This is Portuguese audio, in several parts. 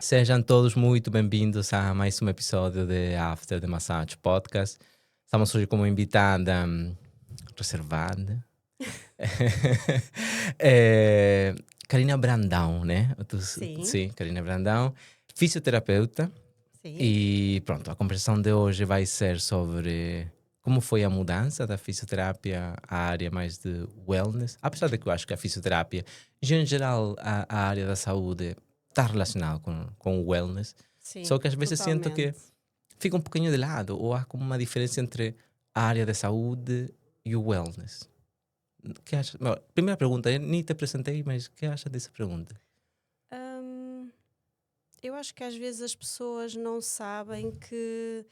Sejam todos muito bem-vindos a mais um episódio de After the Massage Podcast. Estamos hoje com uma invitada reservada. Karina Brandão, né? Sim. Sim, Karina Brandão, fisioterapeuta. Sim. E pronto, a conversação de hoje vai ser sobre como foi a mudança da fisioterapia à área mais de wellness. Apesar de que eu acho que a fisioterapia, em geral, a área da saúde está relacionada com o wellness. Sim, Só que às vezes sinto que totalmente. fica um pouquinho de lado, ou há como uma diferença entre a área da saúde e o wellness. Que achas? Bom, primeira pergunta, eu nem te apresentei, mas o que achas dessa pergunta? Eu acho que às vezes as pessoas não sabem que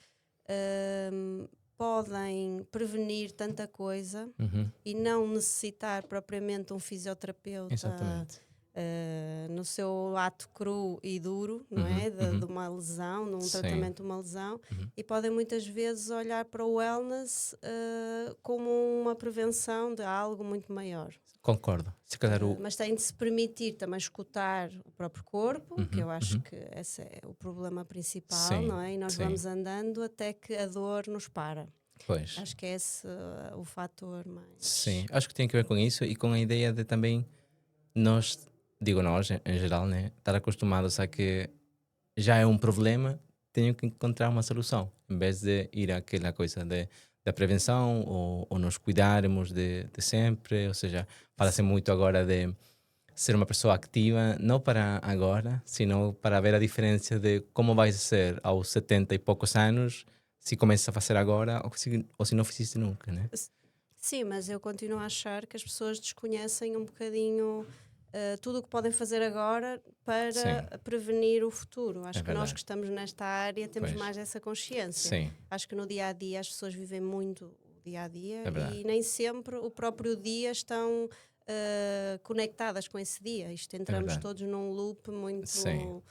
podem prevenir tanta coisa Uhum, e não necessitar propriamente um fisioterapeuta exatamente. no seu ato cru e duro, não Uhum, é? uhum. De uma lesão, num Sim. tratamento de uma lesão, Uhum. e podem muitas vezes olhar para o wellness como uma prevenção de algo muito maior. Concordo. Se calhar o. Mas tem de se permitir também escutar o próprio corpo, que Uhum, eu acho uhum. que esse é o problema principal, Sim, não é? E nós sim. vamos andando até que a dor nos para. Pois. Acho que é esse o fator mais... Sim, acho que tem que ver com isso e com a ideia de também nós, digo nós em geral, né, estar acostumados a que já é um problema, tenho que encontrar uma solução, em vez de ir àquela coisa da prevenção ou nos cuidarmos de sempre, ou seja, fala-se muito agora de ser uma pessoa ativa, não para agora, sino para ver a diferença de como vai ser aos 70 e poucos anos, se começas a fazer agora ou se não fizeste nunca, né? Sim, mas eu continuo a achar que as pessoas desconhecem um bocadinho tudo o que podem fazer agora para Sim, prevenir o futuro. Acho é que nós que verdade. estamos nesta área temos Pois. mais essa consciência. Sim, Acho que no dia a dia as pessoas vivem muito o dia a dia é verdade. e nem sempre o próprio dia estão conectadas com esse dia. Isto entramos verdade. todos num loop muito, Sim.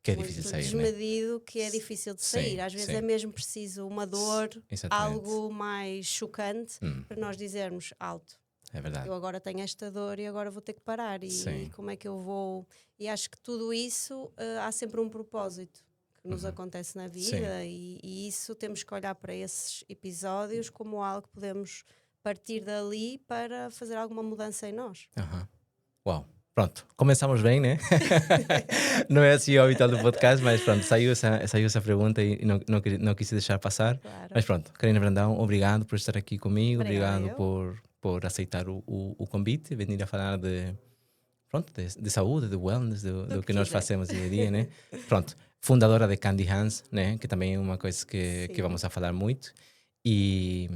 Que é difícil muito sair, né? desmedido, que é difícil de sair. Sim, Às vezes sim. é mesmo preciso uma dor, Exatamente. algo mais chocante Hum, para nós dizermos alto. é verdade. Eu agora tenho esta dor e agora vou ter que parar. Sim. E como é que eu vou? E acho que tudo isso há sempre um propósito que nos acontece na vida e isso temos que olhar para esses episódios como algo que podemos partir dali para fazer alguma mudança em nós. Aham. Uau. Pronto, começamos bem, né? Não é assim o habitual do podcast, mas pronto, saiu essa pergunta e não quis deixar passar. Claro. Mas pronto, Karina Brandão, obrigado por estar aqui comigo, Obrigada obrigado eu. por aceitar o convite, venir a falar de saúde, de wellness, do que nós quiser. fazemos dia a dia, né? Pronto, fundadora de Candy Hands, né? Que também é uma coisa que Sim. vamos a falar muito. E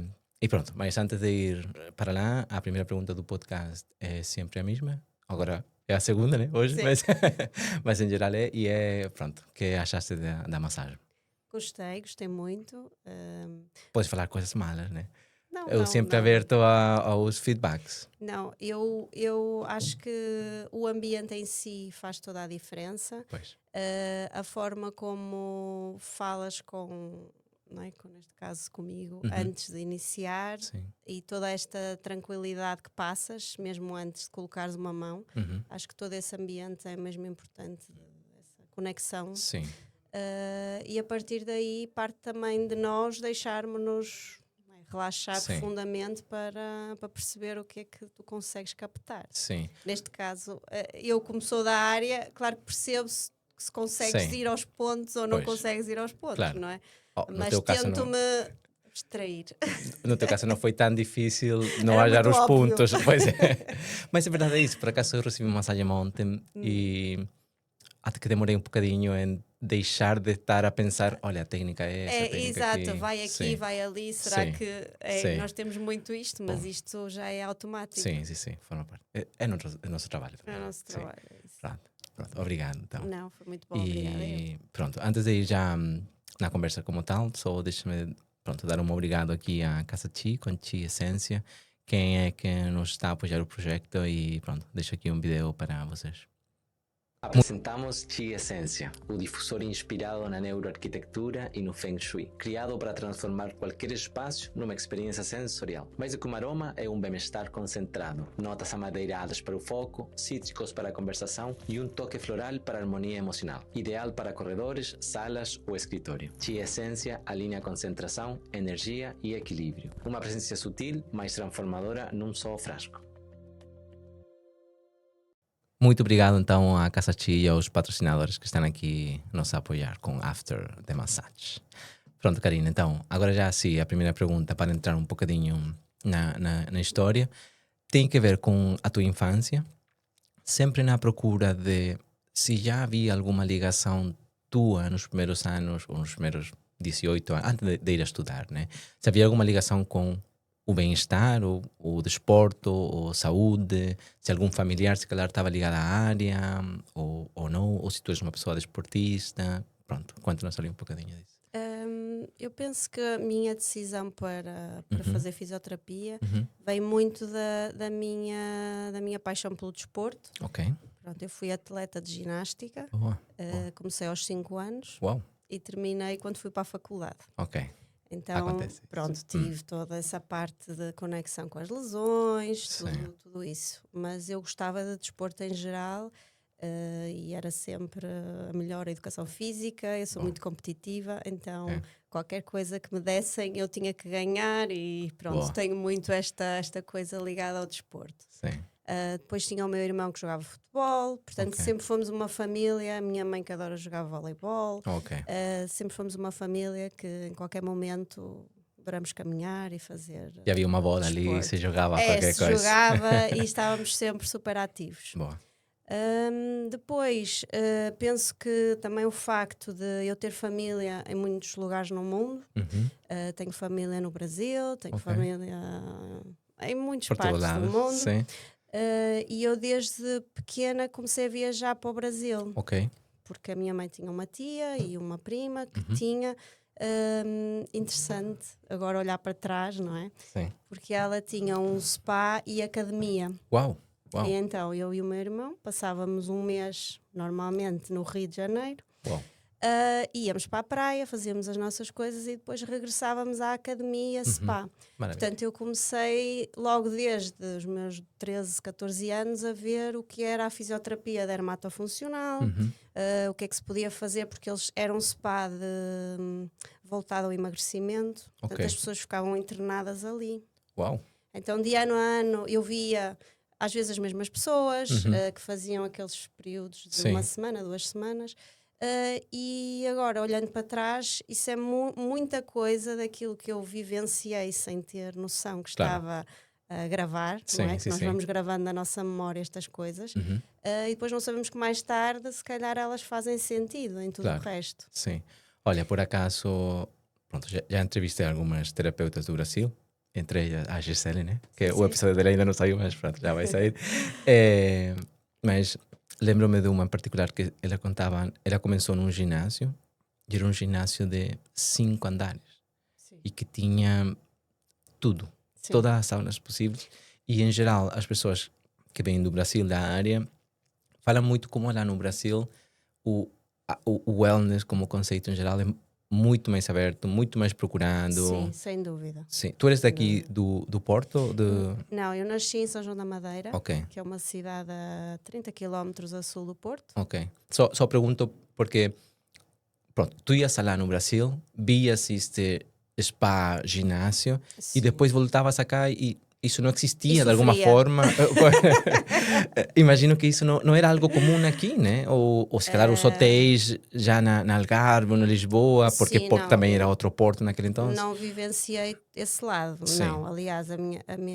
pronto, mas antes de ir para lá, a primeira pergunta do podcast é sempre a mesma. Agora é a segunda, né? Hoje, Sim. mas em geral é, pronto, o que achaste da massagem? Gostei muito. Podes falar coisas malas, né? Não, Eu não, sempre não. aberto aos feedbacks. Não, eu acho que o ambiente em si faz toda a diferença. Pois. A forma como falas não é? Neste caso comigo, Uhum. antes de iniciar Sim. e toda esta tranquilidade que passas, mesmo antes de colocares uma mão, Uhum. acho que todo esse ambiente é mesmo importante, essa conexão. Sim. E a partir daí parte também de nós deixarmos-nos relaxar Sim. profundamente para perceber o que é que tu consegues captar. Sim. Neste caso, eu como sou da área, claro que percebo se consegues Sim. ir aos pontos ou não Pois. consegues ir aos pontos, Claro. não é? Oh, no Mas teu caso não. tento-me distrair. No teu caso não foi tão difícil não Era olhar muito os óbvio. pontos. Pois é. Mas é verdade, é isso. Por acaso eu recebi uma massagem ontem e até que demorei um bocadinho em deixar de estar a pensar, olha, a técnica é essa, a técnica Exato, aqui. vai aqui, Sim. vai ali, será Sim. que Sim. nós temos muito isto, mas Bom. isto já é automático. Sim, forma parte. É nosso trabalho. É o nosso Sim. trabalho. É isso. Pronto, obrigado então. Não, foi muito bom, obrigada. E pronto, antes de ir já na conversa como tal, só deixa-me dar um obrigado aqui à Casa Chi, com Chi Essência, quem é que nos está a apoiar o projeto e pronto, deixo aqui um vídeo para vocês. Apresentamos Chi Essência, o difusor inspirado na neuroarquitectura e no Feng Shui, criado para transformar qualquer espaço numa experiência sensorial. Mais do que um aroma, é um bem-estar concentrado. Notas amadeiradas para o foco, cítricos para a conversação e um toque floral para a harmonia emocional. Ideal para corredores, salas ou escritório. Chi Essência alinha concentração, energia e equilíbrio. Uma presença sutil, mas transformadora num só frasco. Muito obrigado então à Casa Chi e aos patrocinadores que estão aqui nos a apoiar com After the Massage. Pronto, Karina, então, agora já sim, a primeira pergunta para entrar um bocadinho na história tem que ver com a tua infância, sempre na procura de se já havia alguma ligação tua nos primeiros anos, ou nos primeiros 18 anos, antes de ir a estudar, né? Se havia alguma ligação com o bem-estar, o desporto, ou saúde, se algum familiar se calhar estava ligado à área, ou não, ou se tu és uma pessoa desportista. Pronto, conta-nos ali um bocadinho disso. Eu penso que a minha decisão para fazer fisioterapia Uhum. vem muito da minha paixão pelo desporto. Ok. Pronto, eu fui atleta de ginástica, Boa. comecei aos 5 anos Uau. e terminei quando fui para a faculdade. Ok. Então, Acontece isso. pronto, tive toda essa parte de conexão com as lesões, tudo isso. Mas eu gostava de desporto em geral e era sempre a melhor educação física. Eu sou muito competitiva, então qualquer coisa que me dessem eu tinha que ganhar e pronto, tenho muito esta coisa ligada ao desporto. Sim. Depois tinha o meu irmão que jogava futebol, portanto sempre fomos uma família. A minha mãe que adora jogar voleibol, sempre fomos uma família que em qualquer momento adoramos caminhar e fazer. Já havia uma bola ali e se jogava qualquer coisa. Jogava e estávamos sempre super ativos. Boa. Depois penso que também o facto de eu ter família em muitos lugares no mundo, tenho família no Brasil, tenho família em muitas partes do mundo. Sim. E eu desde pequena comecei a viajar para o Brasil. Ok. Porque a minha mãe tinha uma tia e uma prima que tinha. Interessante agora olhar para trás, não é? Sim. Porque ela tinha um spa e academia. Uau. Uau. E então eu e o meu irmão passávamos um mês normalmente no Rio de Janeiro. Uau. Íamos para a praia, fazíamos as nossas coisas e depois regressávamos à academia spa. Maravilha. Portanto, eu comecei logo desde os meus 13, 14 anos a ver o que era a fisioterapia dermatofuncional, o que é que se podia fazer, porque eles eram spa voltado ao emagrecimento. Portanto, as pessoas ficavam internadas ali. Uau. Então, de ano a ano, eu via às vezes as mesmas pessoas que faziam aqueles períodos de uma semana, 2 semanas. E agora, olhando para trás, isso é muita coisa daquilo que eu vivenciei sem ter noção que estava a gravar, não é? Que nós vamos gravando na nossa memória estas coisas e depois não sabemos que mais tarde, se calhar, elas fazem sentido em tudo o resto. Sim. Olha, por acaso, pronto, já entrevistei algumas terapeutas do Brasil, entre elas a Gisele, né? Que o episódio dela ainda não saiu, mas pronto, já vai sair. Mas lembro-me de uma em particular que ela contava, ela começou num ginásio, e era um ginásio de 5 andares, e que tinha tudo, todas as saunas possíveis, e em geral as pessoas que vêm do Brasil, da área, falam muito como lá no Brasil o wellness como conceito em geral é muito mais aberto, muito mais procurado. Sim, sem dúvida. Sim. Tu eres daqui do Porto? Não, eu nasci em São João da Madeira, que é uma cidade a 30 km a sul do Porto. Ok. Só pergunto porque, pronto, tu ias lá no Brasil, vias este spa, ginásio, e depois voltavas cá e isso não existia de alguma forma. Imagino que isso não era algo comum aqui, né? Ou se calhar os hotéis já na Algarve, na Lisboa, porque Porto também era outro porto naquele então. Não vivenciei esse lado, não. Aliás,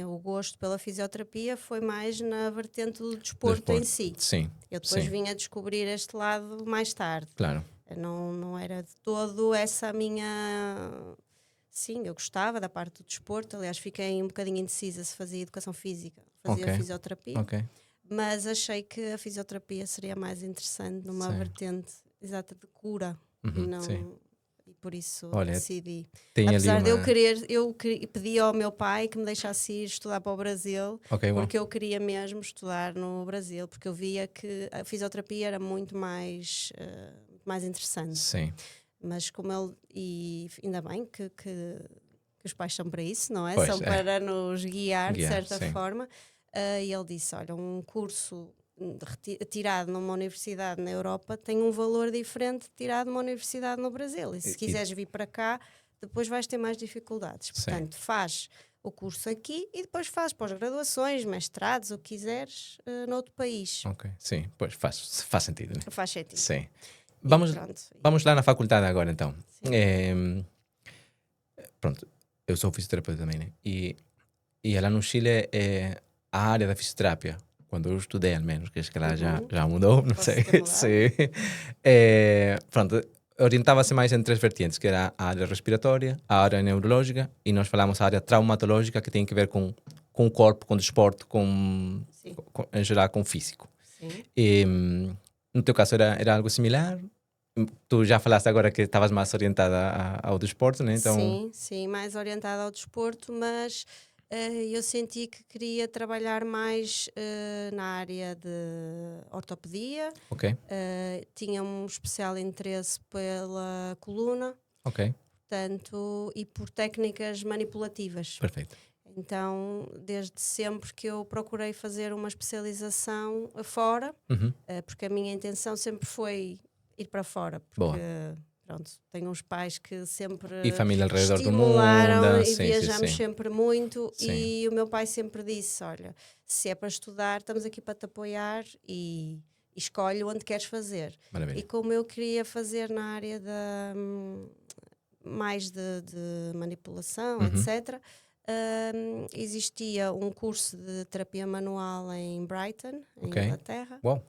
o gosto pela fisioterapia foi mais na vertente do desporto em si. Sim. Eu depois vim a descobrir este lado mais tarde. Claro. Não era de todo essa a minha... Sim, eu gostava da parte do desporto. Aliás, fiquei um bocadinho indecisa se fazia educação física, fazia fisioterapia. Mas achei que a fisioterapia seria mais interessante numa vertente exata de cura. E por isso Olha, decidi. tem ali Apesar de uma... pedi ao meu pai que me deixasse ir estudar para o Brasil, Ok, bom. porque eu queria mesmo estudar no Brasil, porque eu via que a fisioterapia era muito mais interessante. Sim. Mas como ele, e ainda bem que os pais são para isso, não é? Pois, São para nos guiar, de certa sim. forma. E ele disse, olha, um curso tirado numa universidade na Europa tem um valor diferente de tirado numa universidade no Brasil. E se quiseres vir para cá, depois vais ter mais dificuldades. Sim. Portanto, faz o curso aqui e depois faz pós-graduações, mestrados, o que quiseres, noutro país. Ok, sim, pois faz sentido, né? Faz sentido. Sim. E Vamos, pronto. vamos lá na faculdade agora, então. Sim. Pronto, eu sou fisioterapeuta também, né? E lá no Chile, a área da fisioterapia, quando eu estudei, ao menos, que acho que lá já mudou, não sei. Sim. Pronto, orientava-se mais em três vertentes, que era a área respiratória, a área neurológica e nós falamos a área traumatológica, que tem que ver com o corpo, com o desporto, em geral com o físico. Sim. E, no teu caso era algo similar? Tu já falaste agora que estavas mais orientada ao desporto, né? Então... Sim, mais orientada ao desporto, mas eu senti que queria trabalhar mais na área de ortopedia. Ok, Tinha um especial interesse pela coluna, ok, portanto, e por técnicas manipulativas. perfeito. Então, desde sempre que eu procurei fazer uma especialização fora, porque a minha intenção sempre foi ir para fora, porque Boa. pronto, tenho uns pais que sempre E família ao redor do estimularam mundo. e Sim, viajamos sim. sempre muito. Sim. E o meu pai sempre disse, olha, se é para estudar, estamos aqui para te apoiar e escolhe onde queres fazer. Maravilha. E como eu queria fazer na área mais de manipulação, etc., existia um curso de terapia manual em Brighton, em Inglaterra. Uau.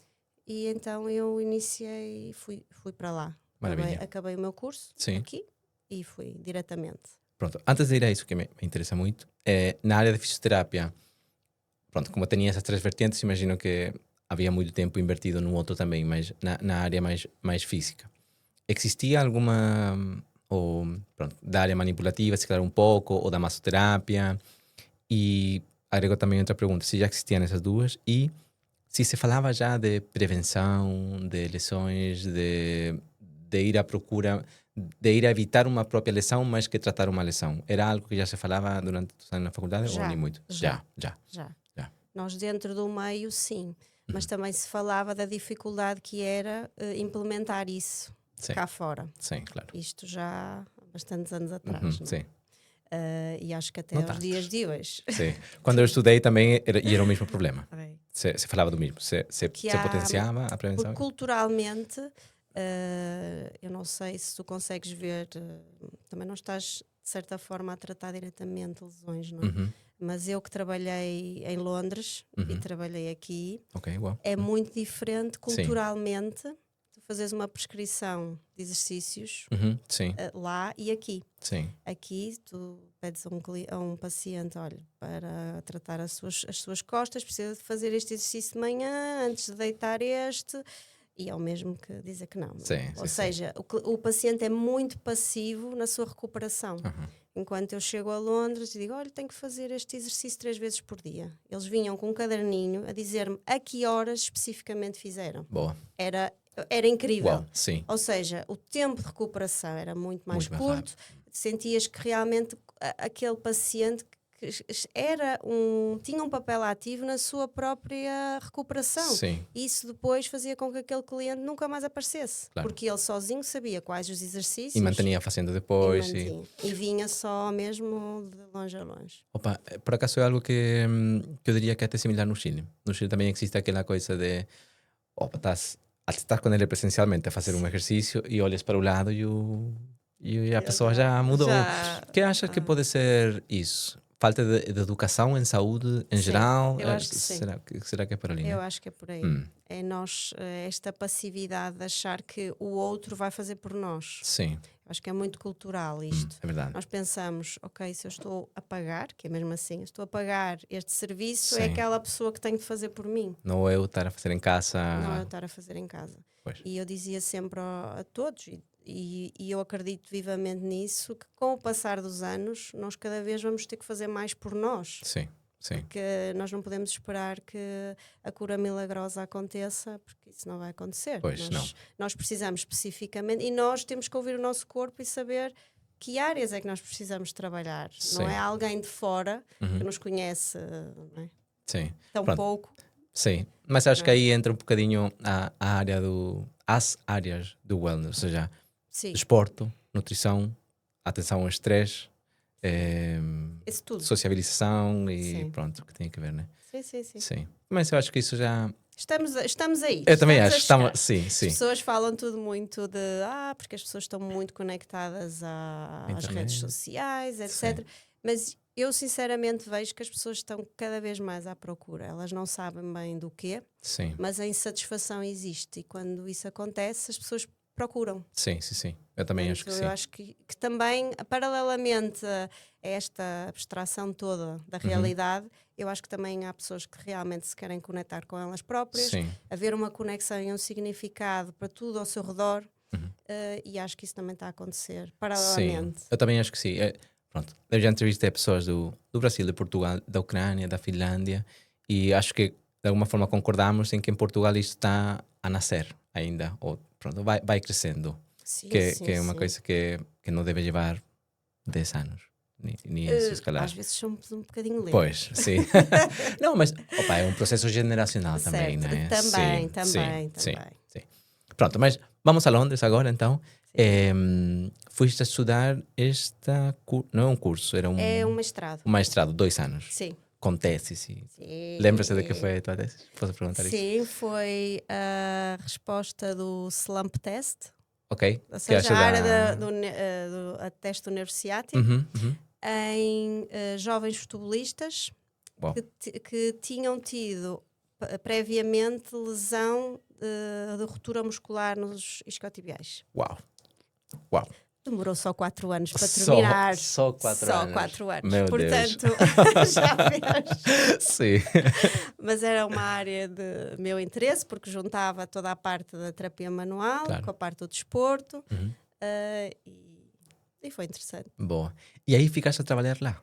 E então eu iniciei, fui para lá. Maravilha. Acabei o meu curso aqui e fui diretamente. Pronto, antes de ir a isso que me interessa muito, na área de fisioterapia, pronto, como tinha essas três vertentes, imagino que havia muito tempo invertido no outro também, mas na área mais física. Existia alguma, ou pronto, da área manipulativa, se calhar um pouco, ou da massoterapia? E agrego também outra pergunta, se já existiam essas duas e se se falava já de prevenção, de lesões, de ir à procura, de ir a evitar uma própria lesão, mais que tratar uma lesão. Era algo que já se falava durante os anos na faculdade ou nem muito? Já. Nós dentro do meio, sim. Mas também se falava da dificuldade que era implementar isso cá fora. Sim, claro. Isto já há bastantes anos atrás, não é? Sim. E acho que até aos dias de hoje. Sim. Quando eu estudei também era o mesmo problema. Se falava do mesmo. Se potenciava a prevenção. Porque culturalmente, eu não sei se tu consegues ver, também não estás de certa forma a tratar diretamente lesões, não é? Mas eu que trabalhei em Londres e trabalhei aqui, é muito diferente culturalmente. Tu fazes uma prescrição de exercícios lá e aqui. Sim. Aqui tu pedes a um paciente, olha, para tratar as suas costas, precisa de fazer este exercício de manhã, antes de deitar este, e é o mesmo que dizer que não. Ou seja, o paciente é muito passivo na sua recuperação. Enquanto eu chego a Londres e digo, olha, tenho que fazer este exercício 3 vezes por dia. Eles vinham com um caderninho a dizer-me a que horas especificamente fizeram. Boa. Era incrível. Uau, sim. Ou seja, o tempo de recuperação era muito mais curto. Sentias que realmente aquele paciente tinha um papel ativo na sua própria recuperação. Sim. Isso depois fazia com que aquele cliente nunca mais aparecesse. Claro. Porque ele sozinho sabia quais os exercícios. E mantinha fazendo depois. E vinha só mesmo de longe a longe. Opa, por acaso é algo que eu diria que é até similar no Chile. No Chile também existe aquela coisa de estás com ele presencialmente a fazer um exercício e olhas para o lado e a pessoa já mudou. O que acha que pode ser isso? Falta de educação em saúde em geral? Eu acho que sim. Será que é por ali? Eu acho que é por aí. É esta passividade de achar que o outro vai fazer por nós. Sim. Eu acho que é muito cultural isto. É verdade. Nós pensamos, ok, se eu estou a pagar, que é mesmo assim, estou a pagar este serviço, é aquela pessoa que tem de fazer por mim. Não é eu estar a fazer em casa. Não é eu estar a fazer em casa. Pois. E eu dizia sempre a todos, e eu acredito vivamente nisso, que com o passar dos anos, nós cada vez vamos ter que fazer mais por nós. Sim, sim. Porque nós não podemos esperar que a cura milagrosa aconteça, porque isso não vai acontecer. Pois, Nós precisamos especificamente, e nós temos que ouvir o nosso corpo e saber que áreas é que nós precisamos trabalhar. Sim. Não é alguém de fora que nos conhece, não é? Sim. Tão Pronto. pouco. Sim, mas acho que aí entra um bocadinho as áreas do wellness, ou seja, Sim, desporto, nutrição, atenção ao estresse, isso tudo. sociabilização e Sim. pronto, o que tem a ver, né? Sim. Sim. Mas eu acho que isso já. Estamos aí. Eu também estamos a acho. chegar. Sim, As sim. pessoas falam tudo muito de porque as pessoas estão muito conectadas às Internet. redes sociais, etc. Sim. Mas eu sinceramente vejo que as pessoas estão cada vez mais à procura. Elas não sabem bem do quê, Sim. mas a insatisfação existe. E quando isso acontece, as pessoas procuram. Sim. Eu também acho que sim. Eu acho que também, paralelamente a esta abstração toda da realidade, eu acho que também há pessoas que realmente se querem conectar com elas próprias, Sim. haver uma conexão e um significado para tudo ao seu redor, e acho que isso também está a acontecer paralelamente. Sim, eu também acho que sim. Pronto, eu já entrevistei pessoas do Brasil, de Portugal, da Ucrânia, da Finlândia, e acho que de alguma forma concordamos em que em Portugal isto está a nascer ainda, ou pronto, vai crescendo, Sim, que é uma coisa que não deve levar 10 anos, nem isso, se calhar. Às vezes somos um bocadinho lentos. Pois, sim. Não, mas opa, é um processo generacional também, Certo, não é? também. Sim. Pronto, mas vamos a Londres agora então. Fuiste a estudar não é um curso, era É um mestrado. um mestrado, 2 anos. Sim. Com tese, sim. Sim. Lembra-se de que foi a tua tese? Posso perguntar isso? Sim, foi a resposta do slump test, Ok. ou Que seja, acha a área da... do teste neuropsiático, Uhum. em jovens futebolistas Uau. que tinham tido previamente lesão de ruptura muscular nos isquiotibiais. Uau. Demorou só 4 anos para terminar. Só 4 anos. 4 anos. Meu Portanto, já vês. Sim. Mas era uma área de meu interesse, porque juntava toda a parte da terapia manual, Claro. com a parte do desporto, e foi interessante. Boa. E aí ficaste a trabalhar lá?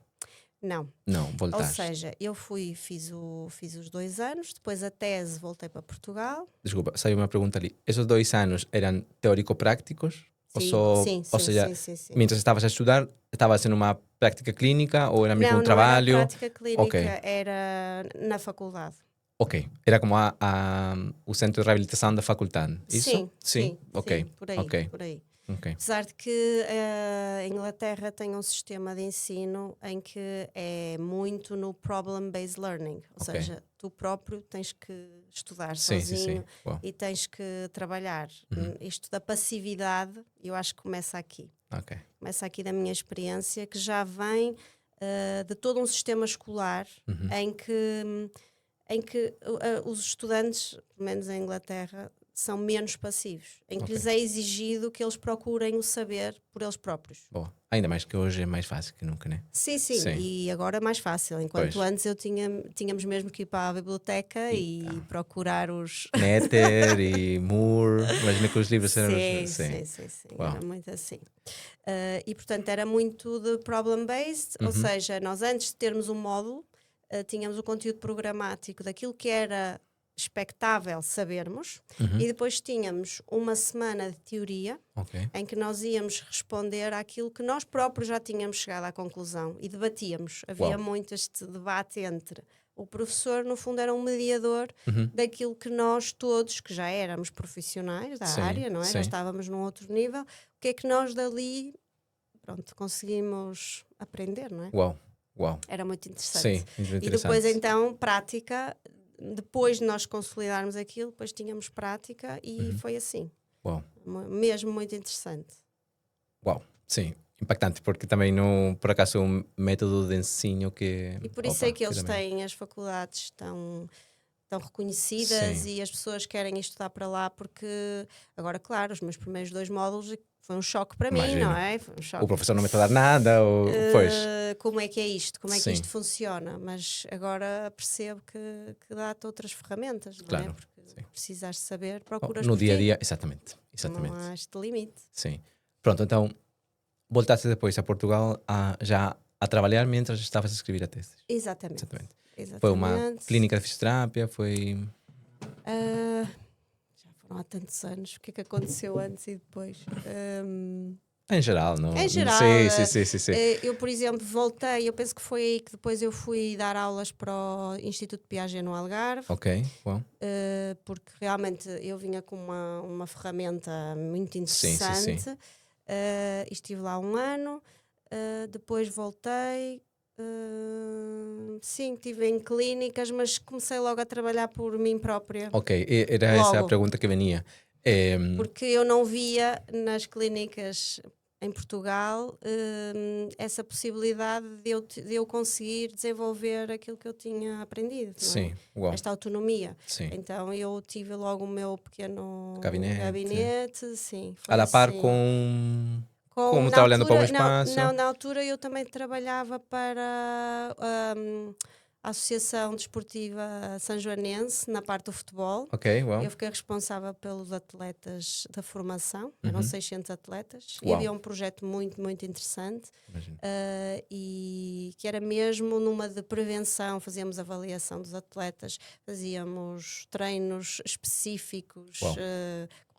Não. Não, Ou voltaste. seja, eu fiz os 2 anos, depois a tese voltei para Portugal. Desculpa, saiu uma pergunta ali. Esses 2 anos eram teórico-práticos? Sim, Ou seja, sim. mientras estavas a estudar, estavas fazendo uma prática clínica ou era mesmo Não, um trabalho? Não era prática clínica, Ok. era na faculdade. Ok, era como o centro de reabilitação da faculdade, isso? Sim, ok, por aí, ok. por aí. Ok. Apesar de que a Inglaterra tem um sistema de ensino em que é muito no problem-based learning, ou Ok. seja, tu próprio tens que estudar Sim. sozinho Uau. e tens que trabalhar. Isto da passividade, eu acho que começa aqui. Ok. Começa aqui da minha experiência, que já vem de todo um sistema escolar em que os estudantes, pelo menos em Inglaterra, são menos passivos, em que Ok. lhes é exigido que eles procurem o saber por eles próprios. Boa. Ainda mais que hoje é mais fácil que nunca, né? Sim, Sim. e agora é mais fácil. Enquanto Pois. antes tínhamos mesmo que ir para a biblioteca e procurar os... Netter e Moore, imagina que os livros eram... Sim. Uau. Era muito assim. E portanto era muito de problem-based, ou seja, nós antes de termos um módulo, tínhamos o conteúdo programático daquilo que era expectável sabermos e depois tínhamos uma semana de teoria Ok. em que nós íamos responder àquilo que nós próprios já tínhamos chegado à conclusão e debatíamos. Havia Uau. muito este debate entre o professor, no fundo, era um mediador daquilo que nós todos, que já éramos profissionais da Sim, área, não é? sim. Já estávamos num outro nível, o que é que nós dali, pronto, conseguimos aprender, não é? Uau. Era muito interessante. Sim, muito E interessante. depois, então, prática, depois de nós consolidarmos aquilo, depois tínhamos prática e foi assim. Uau. Mesmo muito interessante. Uau. Sim, impactante, porque também não, por acaso, é um método de ensino que... E por isso é que eles têm as faculdades tão reconhecidas. Sim. E as pessoas querem estudar para lá porque, agora, claro, os meus primeiros 2 módulos foi um choque para mim, não é? Foi um choque. O professor não me está a dar nada, ou... Pois. Como é que é isto? Como é que Sim. isto funciona? Mas agora percebo que dá-te outras ferramentas, não Claro, é? Porque sim. precisas de saber, procuras No por dia a ti. dia, exatamente. Não há este limite. Sim. Pronto, então voltaste depois a Portugal já a trabalhar mientras estavas a escrever a tese. Exatamente. Foi uma clínica de fisioterapia, foi... Já foram há tantos anos. O que é que aconteceu antes e depois? Em geral, não? Em geral, Sim. eu, por exemplo, voltei, eu penso que foi aí que depois eu fui dar aulas para o Instituto de Piaget no Algarve. Ok, uau. Porque realmente eu vinha com uma ferramenta muito interessante. Sim. Estive lá um ano, depois voltei. Sim, estive em clínicas, mas comecei logo a trabalhar por mim própria. Ok, era essa a pergunta que vinha. Porque eu não via nas clínicas em Portugal essa possibilidade de eu conseguir desenvolver aquilo que eu tinha aprendido. Sim, não é? Esta autonomia. Sim. Então eu tive logo o meu pequeno gabinete. Sim, A la par assim. como trabalhando para o espaço? Não, na altura eu também trabalhava para a Associação Desportiva Sanjoanense, na parte do futebol. Ok, uau. Eu fiquei responsável pelos atletas da formação, eram 600 atletas, Uau. e havia um projeto muito, muito interessante, e que era mesmo numa de prevenção, fazíamos avaliação dos atletas, fazíamos treinos específicos,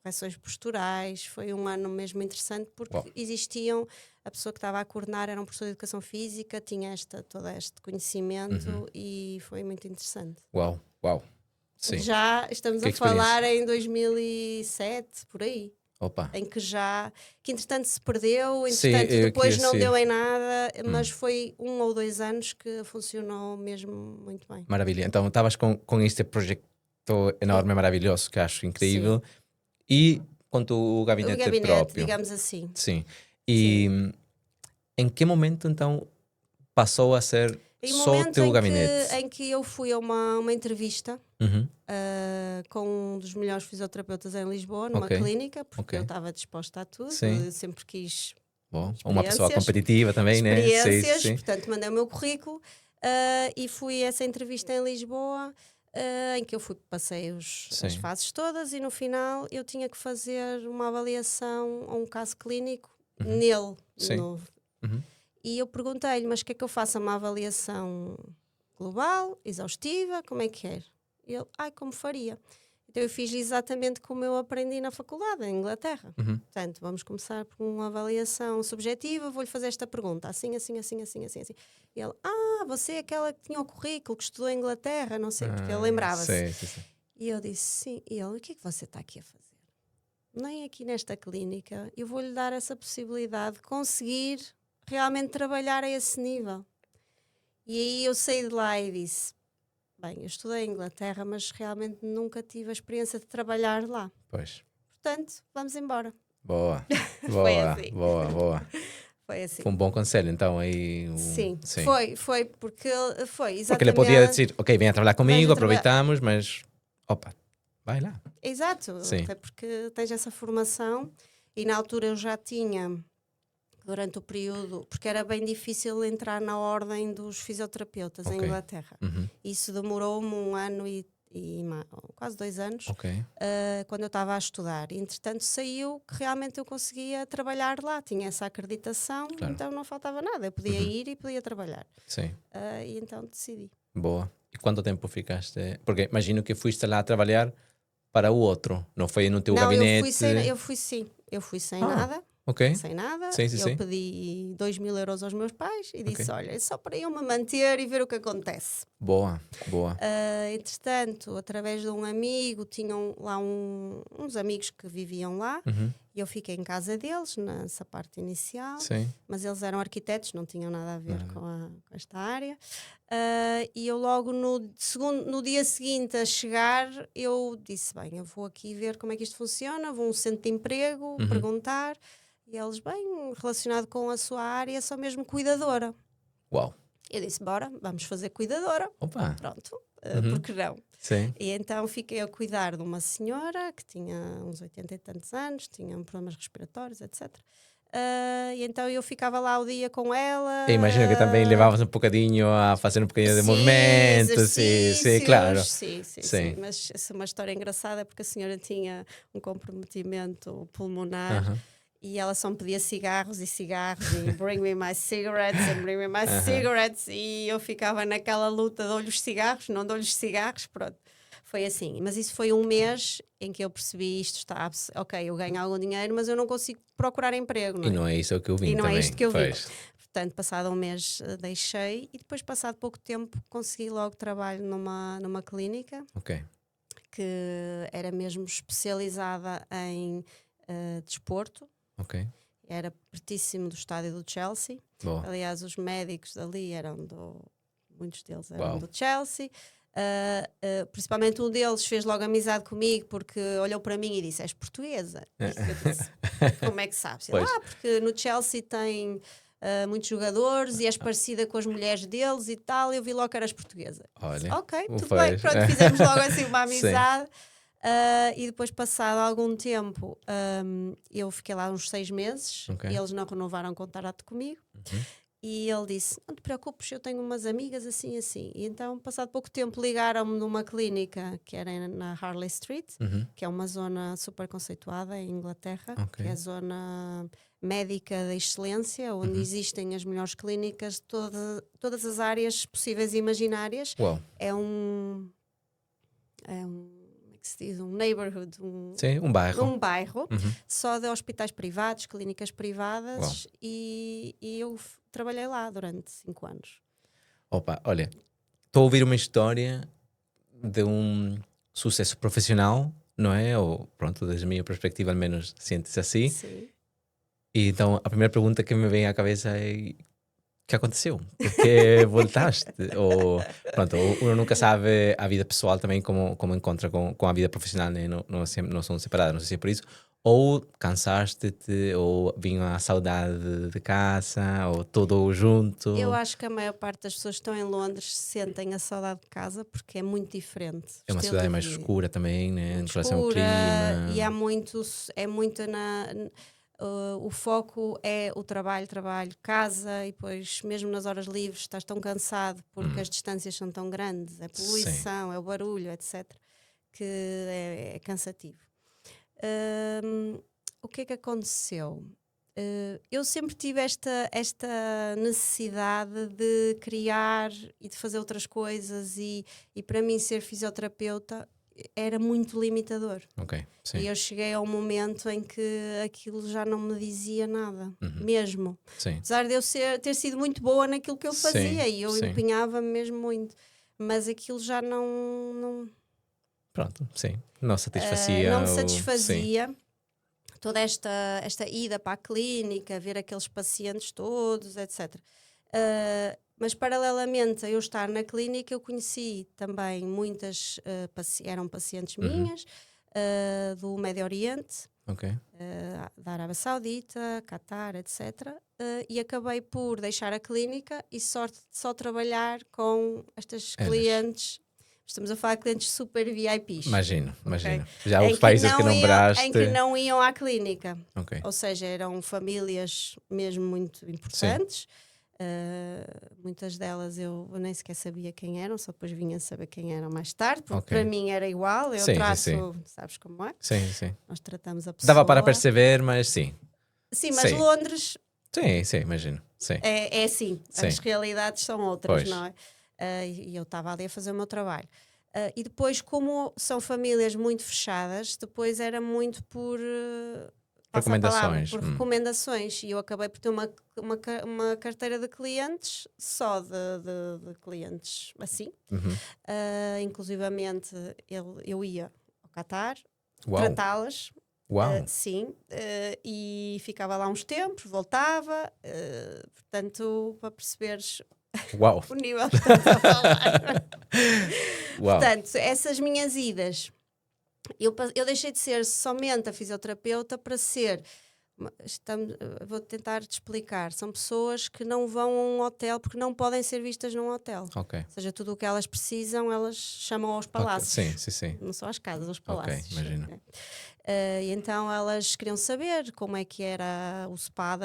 correções posturais. Foi um ano mesmo interessante porque existiam, a pessoa que estava a coordenar era um professor de educação física, tinha todo este conhecimento e foi muito interessante. Uau. Sim. Já estamos a falar em 2007, por aí. Opa. Em que entretanto se perdeu, entretanto depois não deu em nada, mas foi 1 ou 2 anos que funcionou mesmo muito bem. Maravilha. Então estavas com este projeto enorme, maravilhoso, que acho incrível. Sim. E com o gabinete próprio. Digamos assim. Sim. E em que momento então passou a ser só o teu gabinete? Em que eu fui a uma entrevista com um dos melhores fisioterapeutas em Lisboa, numa clínica, porque eu estava disposta a tudo. Eu sempre quis uma pessoa competitiva também, né? Experiências, portanto mandei o meu currículo e fui a essa entrevista em Lisboa, em que eu passei as fases todas, e no final eu tinha que fazer uma avaliação a um caso clínico nele. E eu perguntei-lhe, mas quer que eu faça uma avaliação global, exaustiva, como é que é? E ele, como faria? Então eu fiz exatamente como eu aprendi na faculdade, em Inglaterra. Portanto, vamos começar por uma avaliação subjetiva, vou-lhe fazer esta pergunta, assim. E ele, você é aquela que tinha o currículo, que estudou em Inglaterra, não sei, porque ele lembrava-se. Sim. E eu disse, sim. E ele, o que é que você está aqui a fazer? Nem aqui nesta clínica, eu vou-lhe dar essa possibilidade de conseguir realmente trabalhar a esse nível. E aí eu saí de lá e disse, bem, eu estudei em Inglaterra, mas realmente nunca tive a experiência de trabalhar lá. Pois. Portanto, vamos embora. Boa. Foi assim. Boa. Foi assim. Foi um bom conselho, então. Aí, Sim, foi porque foi exatamente... Porque ele podia dizer, ok, vem a trabalhar comigo, aproveitamos, mas, opa, vai lá. Exato, até porque tens essa formação, e na altura eu já tinha... Durante o período, porque era bem difícil entrar na ordem dos fisioterapeutas em Inglaterra. Isso demorou-me 1 ano e quase 2 anos, quando eu estava a estudar. Entretanto, saiu que realmente eu conseguia trabalhar lá, tinha essa acreditação, então não faltava nada. Eu podia ir e podia trabalhar. Sim. E então decidi. Boa. E quanto tempo ficaste? Porque imagino que fuiste lá a trabalhar para o outro, não foi no teu gabinete? Eu fui sem nada. Sem nada, eu pedi 2.000 euros aos meus pais e disse, olha, é só para eu me manter e ver o que acontece. Boa. Entretanto, através de um amigo, tinham lá uns amigos que viviam lá, e eu fiquei em casa deles, nessa parte inicial, mas eles eram arquitetos, não tinham nada a ver com esta área. E eu logo no dia seguinte a chegar, eu disse, bem, eu vou aqui ver como é que isto funciona, vou a um centro de emprego, perguntar. E eles, bem, relacionado com a sua área, só mesmo cuidadora. Uau! Eu disse, bora, vamos fazer cuidadora. Opa! Pronto, porque não? Sim. E então fiquei a cuidar de uma senhora que tinha uns 80 e tantos anos, tinha problemas respiratórios, etc. E então eu ficava lá o dia com ela. Eu imagino que também levavas um bocadinho a fazer um bocadinho de movimento. Sim, claro. Sim. Mas essa é uma história engraçada, porque a senhora tinha um comprometimento pulmonar. E ela só me pedia cigarros e bring me my cigarettes and bring me my cigarettes, e eu ficava naquela luta, dou-lhe os cigarros, não dou-lhe os cigarros, pronto. Foi assim, mas isso foi um mês em que eu percebi isto está, ok, eu ganho algum dinheiro, mas eu não consigo procurar emprego, não é? E não é isso que eu vim E não também. é isto que eu vim. Pois. Portanto, passado um mês deixei, e depois, passado pouco tempo, consegui logo trabalho numa clínica Ok. que era mesmo especializada em desporto. Ok. Era pertíssimo do estádio do Chelsea. Boa. Aliás, os médicos ali muitos deles eram Uau. do Chelsea. Principalmente um deles fez logo amizade comigo, porque olhou para mim e disse: és portuguesa? E eu disse: como é que sabes? Ele, porque no Chelsea tem muitos jogadores e és parecida com as mulheres deles e tal. Eu vi logo que eras portuguesa. Olha, Disse, ok, tudo bem. Pronto, fizemos logo assim uma amizade. E depois, passado algum tempo, eu fiquei lá uns 6 meses, e eles não renovaram o contrato comigo. E ele disse: não te preocupes, eu tenho umas amigas assim. E então, passado pouco tempo, ligaram-me numa clínica que era na Harley Street, que é uma zona super conceituada em Inglaterra, que é a zona médica da excelência, onde existem as melhores clínicas de todas as áreas possíveis e imaginárias. Uau. É um se diz, um neighborhood, um bairro, só de hospitais privados, clínicas privadas. E eu trabalhei lá durante 5 anos. Opa, olha, estou a ouvir uma história de um sucesso profissional, não é? Ou pronto, desde a minha perspectiva, ao menos sente-se assim. Sim. E então a primeira pergunta que me vem à cabeça é: o que aconteceu? Porque voltaste? Ou pronto, uno nunca sabe a vida pessoal também como encontra com a vida profissional, né? Não são separadas, não sei se é por isso. Ou cansaste-te, ou vinha a saudade de casa, ou tudo junto. Eu acho que a maior parte das pessoas que estão em Londres sentem a saudade de casa, porque é muito diferente. É uma cidade mais escura também, né? Em relação ao clima. E é muito o foco é o trabalho, casa, e depois mesmo nas horas livres estás tão cansado porque as distâncias são tão grandes, é poluição, é o barulho, etc., que é cansativo. O que é que aconteceu? Eu sempre tive esta necessidade de criar e de fazer outras coisas, e para mim ser fisioterapeuta era muito limitador. Sim. E eu cheguei a um momento em que aquilo já não me dizia nada, mesmo. Sim. Apesar de eu ter sido muito boa naquilo que eu fazia, e eu empenhava-me mesmo muito, mas aquilo já não... Pronto, sim. Não satisfazia. Não me satisfazia. Toda esta ida para a clínica, ver aqueles pacientes todos, etc. Mas paralelamente a eu estar na clínica, eu conheci também muitas, eram pacientes minhas, do Médio Oriente, da Arábia Saudita, Catar, etc. E acabei por deixar a clínica e só trabalhar com estas clientes. Estamos a falar de clientes super VIPs. Imagino. Já os países que nombraste. Em que não iam à clínica. Ou seja, eram famílias mesmo muito importantes. Muitas delas eu nem sequer sabia quem eram, só depois vinha saber quem eram mais tarde, porque para mim era igual, eu trato, sabes como é? Sim. Nós tratamos a pessoa. Dava para perceber, mas sim. Sim, mas Londres... Sim, imagino. Sim. É assim, as realidades são outras, não é? E eu estava ali a fazer o meu trabalho. E depois, como são famílias muito fechadas, depois era muito por... recomendações, e eu acabei por ter uma carteira de clientes só de clientes assim. Inclusivamente eu ia ao Catar tratá-las, e ficava lá uns tempos, voltava, portanto, para perceberes o nível que estamos a falar. Portanto, essas minhas idas, eu deixei de ser somente a fisioterapeuta para ser... vou tentar te explicar. São pessoas que não vão a um hotel porque não podem ser vistas num hotel. Ou seja, tudo o que elas precisam, elas chamam aos palácios. Sim. Não só às casas, aos palácios. Imagino. E então elas queriam saber como é que era o spa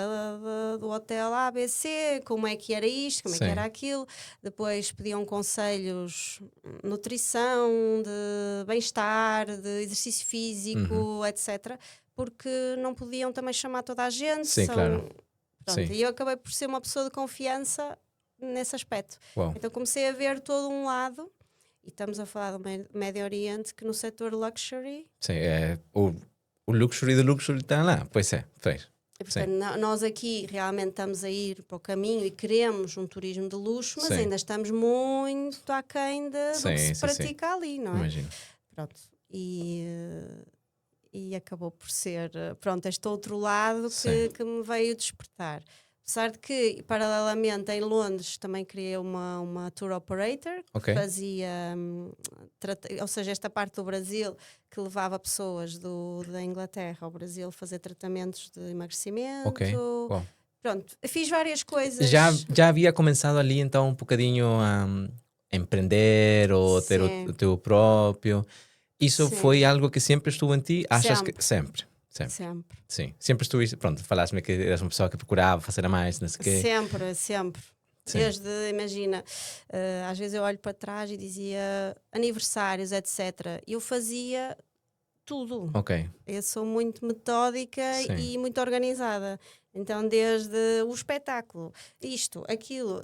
do hotel ABC, como é que era isto, como é que era aquilo. Depois pediam conselhos, nutrição, de bem-estar, de exercício físico, etc., porque não podiam também chamar toda a gente. Sim, claro. Pronto, Sim. e eu acabei por ser uma pessoa de confiança nesse aspecto. Uau. Então comecei a ver todo um lado, e estamos a falar do Médio Oriente, que no setor luxury, Sim, o luxury do luxury está lá. Pois é, fez. e, portanto, nós aqui realmente estamos a ir para o caminho e queremos um turismo de luxo, mas Sim. ainda estamos muito aquém do que se Sim. pratica ali, não é? Imagino. Pronto, e acabou por ser, pronto, este outro lado Sim. que me veio despertar. Apesar de que, paralelamente, em Londres também criei uma tour operator, Ok. que fazia, ou seja, esta parte do Brasil, que levava pessoas da Inglaterra ao Brasil fazer tratamentos de emagrecimento. Ok. Uau. Pronto, fiz várias coisas. Já havia começado ali então um bocadinho a empreender ou ter Sim. o teu próprio. Isso Sim. foi algo que sempre estuvo em ti? Achas Sempre. que sempre? Sempre. Sim. Sempre estuviste, pronto, falaste-me que eras uma pessoa que procurava fazer a mais, não sei o quê. Sempre. Sim. Desde, imagina, às vezes eu olho para trás e dizia aniversários, etc. Eu fazia tudo. Ok. Eu sou muito metódica Sim. e muito organizada. Então, desde o espetáculo, isto, aquilo,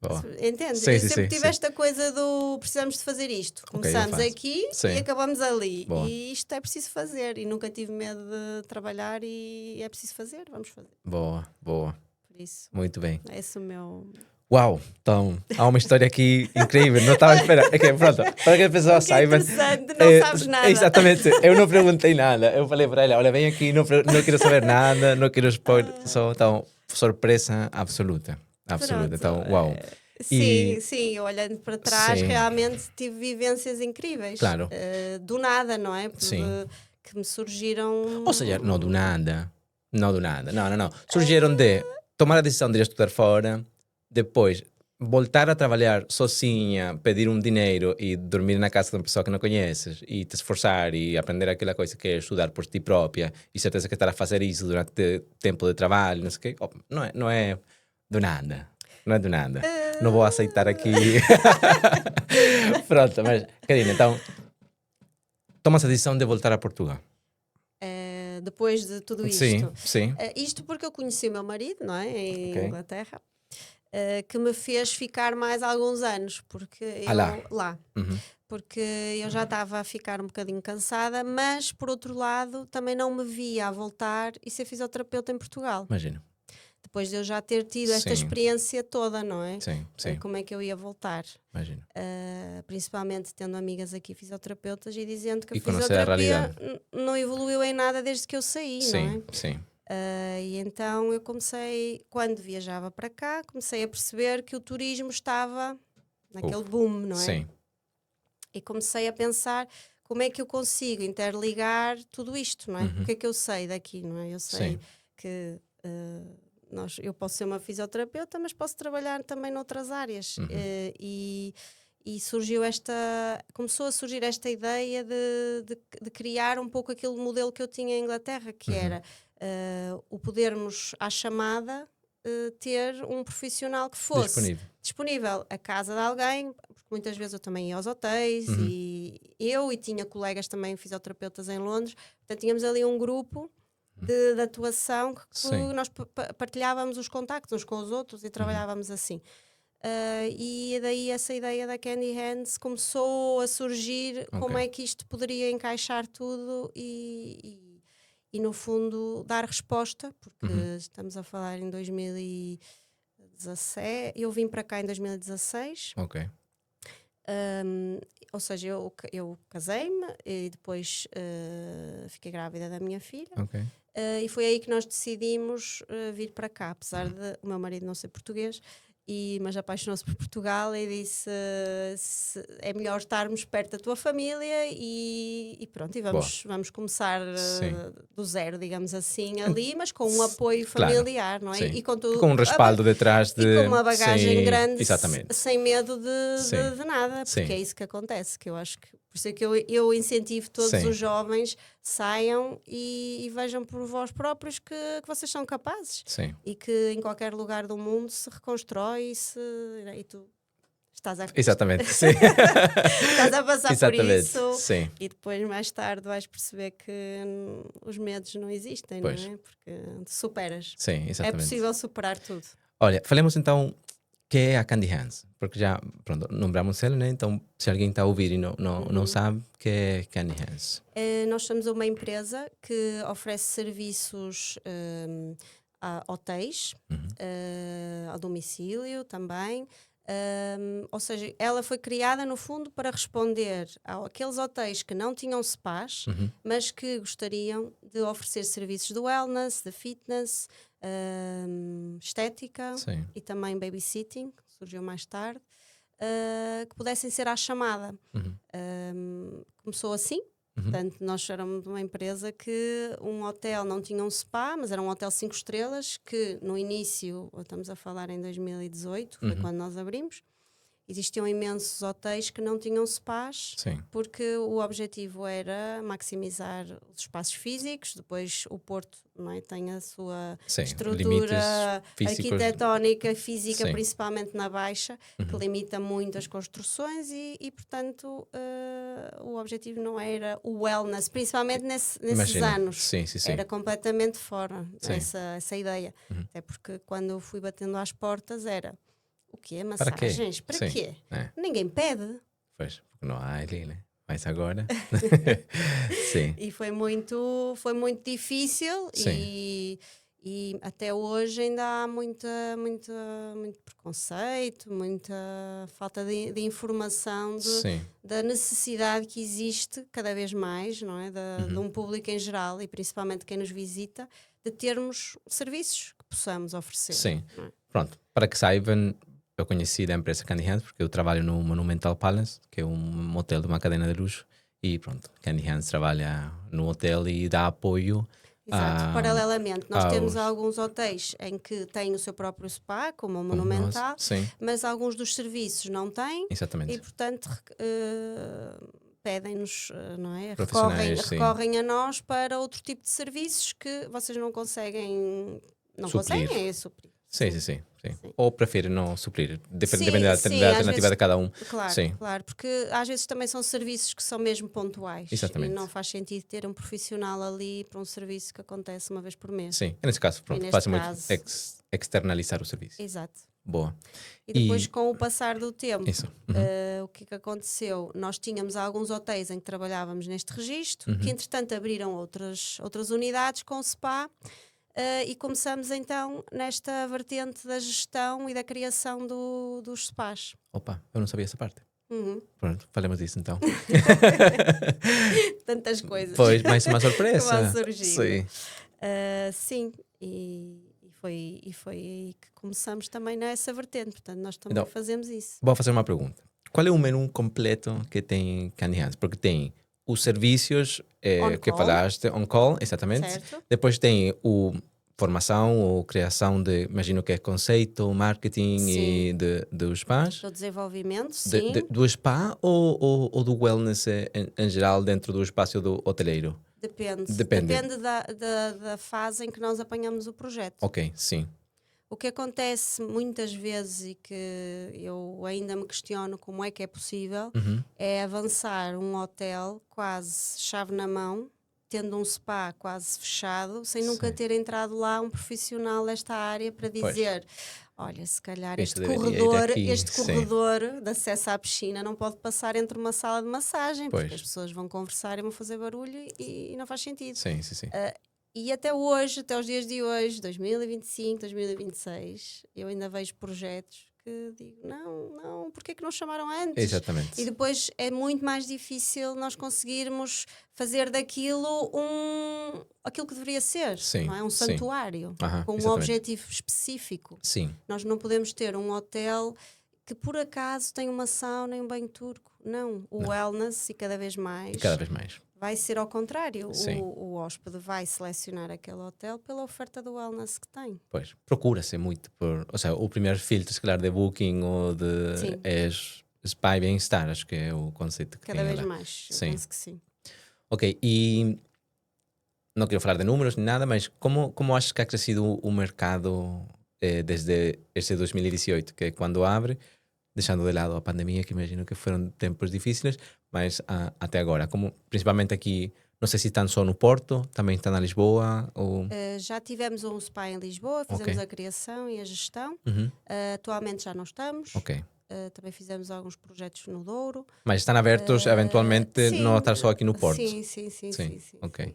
Boa. entende? Sim, Eu sim, sempre sim, tive sim. esta coisa do precisamos de fazer isto. Ok, eu Começamos faço. aqui Sim. e acabamos ali. Boa. E isto é preciso fazer. E nunca tive medo de trabalhar e é preciso fazer, vamos fazer. Boa. Por isso, Muito bem. é esse o meu... Uau! Então, há uma história aqui incrível. Não estava a esperar. Ok, pronto. Para que a pessoa Que saiba. interessante, não sabes nada. Exatamente. Eu não perguntei nada. Eu falei para ela: olha, vem aqui, não quero saber nada, não quero expor. Só, então, surpresa absoluta. Pronto, Então, uau. Sim, olhando para trás, Sim. realmente tive vivências incríveis. Claro. Do nada, não é? Sim. Que me surgiram. Ou seja, não do nada. Não do nada. Não. Surgiram de tomar a decisão de ir estudar fora, depois voltar a trabalhar sozinha, pedir um dinheiro e dormir na casa de uma pessoa que não conheces e te esforçar e aprender aquela coisa que é estudar por ti própria e certeza que estar a fazer isso durante tempo de trabalho, não sei o quê. Oh, não é do nada. Não é do nada. Não vou aceitar aqui. Pronto, mas, Karina, então, tomas a decisão de voltar a Portugal. Depois de tudo isto. Sim. Isto porque eu conheci o meu marido, não é? Em Ok. Inglaterra. Que me fez ficar mais alguns anos, porque lá. Uhum. Porque eu já estava a ficar um bocadinho cansada, mas por outro lado também não me via a voltar e ser fisioterapeuta em Portugal. Imagino. Depois de eu já ter tido esta Sim. experiência toda, não é? Sim. Como é que eu ia voltar? Imagino. Principalmente tendo amigas aqui fisioterapeutas e dizendo que a E conhecer a fisioterapia realidade. não evoluiu em nada desde que eu saí, não é? Sim. E então eu comecei, quando viajava para cá, comecei a perceber que o turismo estava naquele boom, não é? Sim. E comecei a pensar como é que eu consigo interligar tudo isto, não é? Uhum. O que é que eu sei daqui, não é? Eu sei Sim. que eu posso ser uma fisioterapeuta, mas posso trabalhar também noutras áreas. Uhum. E começou a surgir esta ideia de criar um pouco aquele modelo que eu tinha em Inglaterra, que Uhum. era o podermos, à chamada, ter um profissional que fosse disponível à casa de alguém, porque muitas vezes eu também ia aos hotéis Uhum. e tinha colegas também fisioterapeutas em Londres, portanto tínhamos ali um grupo de atuação que nós partilhávamos os contactos uns com os outros e trabalhávamos assim. E daí essa ideia da Candy Hands começou a surgir, como é que isto poderia encaixar tudo e no fundo dar resposta, porque estamos a falar em 2017, eu vim para cá em 2016. Ok. Ou seja, eu casei-me e depois fiquei grávida da minha filha. Ok. E foi aí que nós decidimos vir para cá, apesar de o meu marido não ser português, mas apaixonou-se por Portugal e disse é melhor estarmos perto da tua família e pronto, e vamos começar do zero, digamos assim, ali, mas com um apoio familiar, não é? Sim. E com um respaldo detrás de... E com uma bagagem grande, exatamente. sem medo de nada, porque é isso que acontece, que eu acho que por isso é que eu incentivo todos os jovens, saiam e vejam por vós próprios que vocês são capazes. Sim. E que em qualquer lugar do mundo se reconstrói e tu estás a, Exatamente, sim. estás a passar por Exatamente, isso sim. e depois mais tarde vais perceber que os medos não existem, Pois. não é? Porque superas. Sim, É exatamente. possível superar tudo. Olha, falemos então que é a Candy Hands, porque já, pronto, nombramos ela, né? Então, se alguém está a ouvir e não sabe, que é Candy Hands. Nós somos uma empresa que oferece serviços a hotéis, ao domicílio também. Ou seja, ela foi criada no fundo para responder àqueles hotéis que não tinham spas, mas que gostariam de oferecer serviços de wellness, de fitness, estética Sim. e também babysitting, que surgiu mais tarde, que pudessem ser à chamada. Começou assim. Portanto, nós éramos uma empresa que um hotel não tinha um spa, mas era um hotel 5 estrelas que no início, estamos a falar em 2018, foi quando nós abrimos, existiam imensos hotéis que não tinham spas, Sim. porque o objetivo era maximizar os espaços físicos, depois o Porto, não é, tem a sua estrutura arquitetónica, física, principalmente na Baixa, que limita muito as construções e portanto, o objetivo não era o wellness, principalmente nesses anos. Sim. Era completamente fora essa ideia. Até porque quando eu fui batendo às portas era... O quê? Massagens? Para quê? É. Ninguém pede. Pois, porque não há ali, né? Mas agora... Sim. E foi muito difícil e até hoje ainda há muito preconceito, muita falta de informação da necessidade que existe cada vez mais, não é? De um público em geral e principalmente quem nos visita, de termos serviços que possamos oferecer. Sim. Não é? Pronto, para que saibam, eu conheci da empresa Candy Hands porque eu trabalho no Monumental Palace, que é um hotel de uma cadena de luxo, e pronto, Candy Hands trabalha no hotel e dá apoio. Exato, paralelamente nós temos alguns hotéis em que têm o seu próprio spa, como o Monumental, mas alguns dos serviços não têm. Exatamente. E portanto pedem-nos, não é? Recorrem a nós para outro tipo de serviços que vocês não conseguem suprir. Sim. Ou preferem não suprir, depende da alternativa vezes, de cada um. Claro, porque às vezes também são serviços que são mesmo pontuais. Exatamente. E não faz sentido ter um profissional ali para um serviço que acontece uma vez por mês. Sim, nesse caso, pronto, faz muito externalizar o serviço. Exato. Boa. E depois, com o passar do tempo, o que aconteceu? Nós tínhamos alguns hotéis em que trabalhávamos neste registro, que entretanto abriram outras unidades com spa. E começamos então nesta vertente da gestão e da criação dos spas. Opa, eu não sabia essa parte. Pronto, falemos disso então. Tantas coisas. Pois, mais uma surpresa. Que vão surgindo. Sim. Sim, e foi aí que começamos também nessa vertente. Portanto, nós também fazemos isso. Vou fazer uma pergunta. Qual é o menu completo que tem Candy Hands? Porque tem os serviços que falaste, on-call, exatamente. Certo. Depois tem formação ou criação de, imagino que é conceito, marketing e do spas. Do desenvolvimento, sim. Do spa ou do wellness em geral dentro do espaço do hoteleiro? Depende da fase em que nós apanhamos o projeto. Ok, sim. O que acontece muitas vezes e que eu ainda me questiono como é que é possível é avançar um hotel quase chave na mão, tendo um spa quase fechado, sem nunca ter entrado lá um profissional desta área para dizer... Olha, se calhar este corredor de acesso à piscina não pode passar entre uma sala de massagem, porque as pessoas vão conversar e vão fazer barulho e não faz sentido. Sim. E até hoje, até os dias de hoje, 2025, 2026, eu ainda vejo projetos que digo, não, porque é que não chamaram antes? Exatamente. E depois é muito mais difícil nós conseguirmos fazer daquilo aquilo que deveria ser, não é? Um santuário, com um objetivo específico. Sim. Nós não podemos ter um hotel que por acaso tem uma sauna e um banho turco. Não, wellness e cada vez mais vai ser ao contrário. O hóspede vai selecionar aquele hotel pela oferta do wellness que tem. Pois, procura-se muito ou seja, o primeiro filtro, se calhar, de booking ou de spa e bem-estar, acho que é o conceito que cada tem vez ela. mais, eu penso que sim. Ok, e não quero falar de números nem nada, mas como achas que ha crescido o mercado desde este 2018, que é quando abre? deixando de lado a pandemia, que imagino que foram tempos difíceis, mas até agora, como principalmente aqui, não sei se estão só no Porto, também estão na Lisboa, ou... Já tivemos um spa em Lisboa, fizemos a criação e a gestão. Atualmente já não estamos. Ok. Também fizemos alguns projetos no Douro. Mas estão abertos, eventualmente, sim, não a estar só aqui no Porto? Sim. Ok.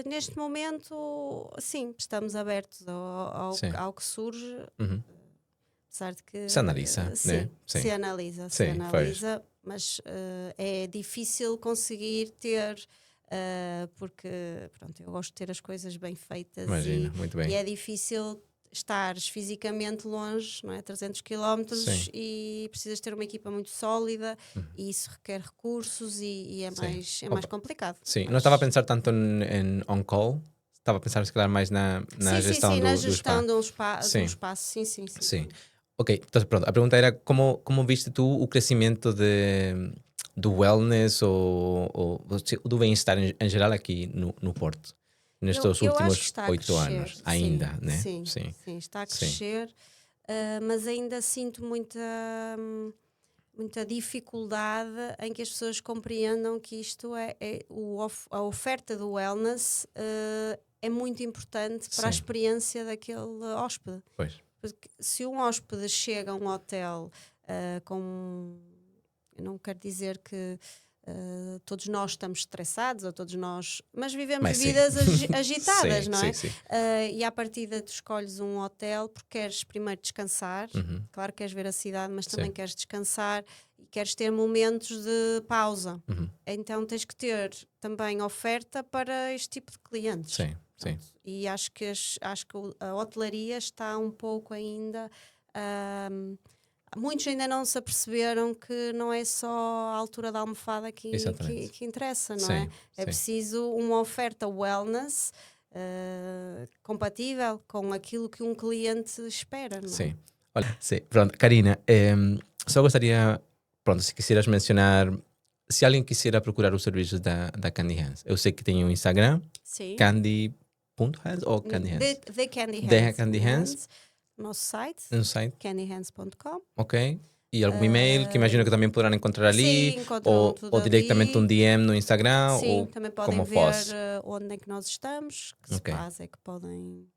Neste momento, sim, estamos abertos ao que surge. Apesar de que Se analisa, né? Sim. Se analisa, mas é difícil conseguir ter, porque pronto, eu gosto de ter as coisas bem feitas. Imagina, muito bem. E é difícil estares fisicamente longe, não é? 300 quilómetros, e precisas ter uma equipa muito sólida, e isso requer recursos e é mais complicado. Sim, não estava a pensar tanto em on-call, estava a pensar se calhar mais na gestão na do gestão spa. de um espaço. Sim. Ok, então pronto, a pergunta era como viste tu o crescimento do wellness ou do bem-estar em geral aqui no Porto, nestes últimos 8 anos, ainda, né? Sim, está a crescer, mas ainda sinto muita dificuldade em que as pessoas compreendam que isto a oferta do wellness é muito importante para a experiência daquele hóspede. Pois. Porque se um hóspede chega a um hotel eu não quero dizer que todos nós estamos estressados, ou todos nós, mas vivemos vidas agitadas, não é? Sim. E à partida tu escolhes um hotel porque queres primeiro descansar, claro que queres ver a cidade, mas também queres descansar e queres ter momentos de pausa. Então tens que ter também oferta para este tipo de clientes. Sim. E acho que a hotelaria está um pouco ainda... muitos ainda não se aperceberam que não é só a altura da almofada que interessa, não é? É preciso uma oferta wellness compatível com aquilo que um cliente espera, não é? Sim. Olha, pronto, Karina, só gostaria, pronto, se quisieras mencionar, se alguém quisera procurar os serviços da Candy Hands. Eu sei que tem um Instagram, Candy.hands ou Candy Hands? The Candy Hands. The Candy Hands. Nosso site, candyhands.com. Ok. E algum e-mail que imagino que também poderão encontrar ali? Sim, encontram tudo ou diretamente ali. Um DM no Instagram? Sim, ou também podem ver onde é que nós estamos, que spas é que podem